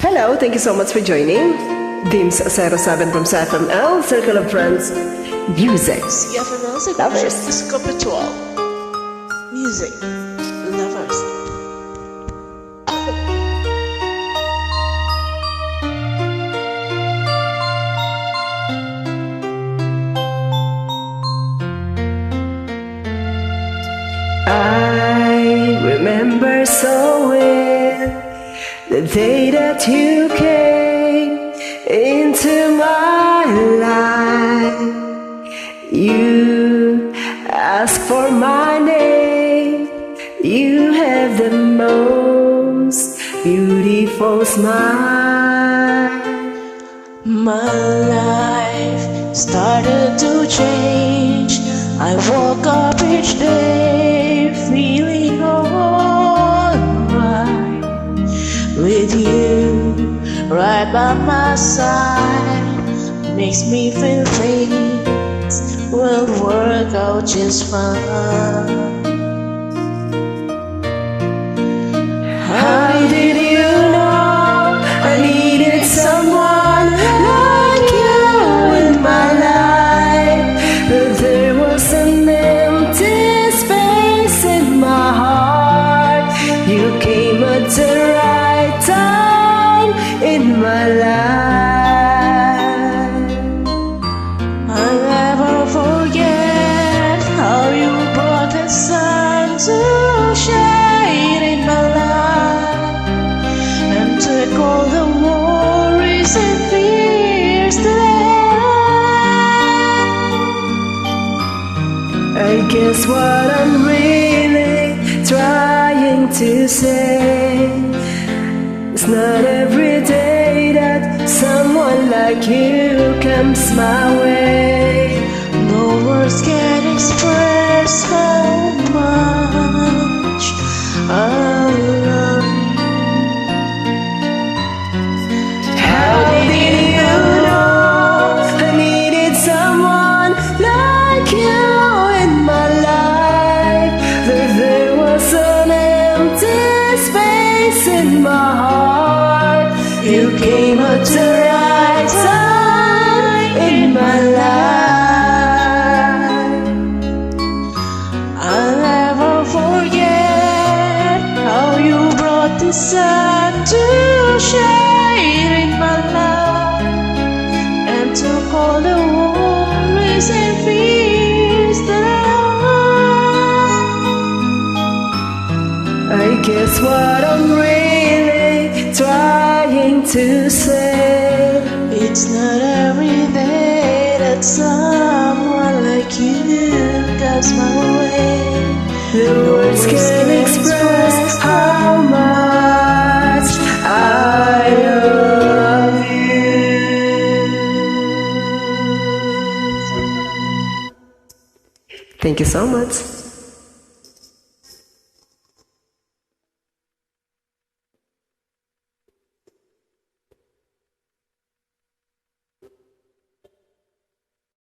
Hello, thank you so much for joining. Dims07 from CFML, Circle of Friends, Music. CFML Lovers. Disco Patrol. Music Lovers. I remember so well the day that you came into my life. You asked for my name. You have the most beautiful smile. My life started to change. I woke up each day feeling alright. With you right by my side makes me feel things will work out just fine. How did you know I needed someone like you in my life? That there was an empty space in my heart. You came at the right time in my life. I'll never forget how you brought the sun to shine in my life and took all the worries and fears that I guess what I'm really trying to say, it's not every day that someone like you comes my way. no words can express how much I love you. How did you know I needed someone like you in my life? That there was an empty space in my heart. You came at the right time in my life. I'll never forget how you brought the sun to shine in my life and took all the worries and fears that I guess what I'm really trying to say, it's not every day that someone like you comes my way. the words can express how much I love you. Thank you so much.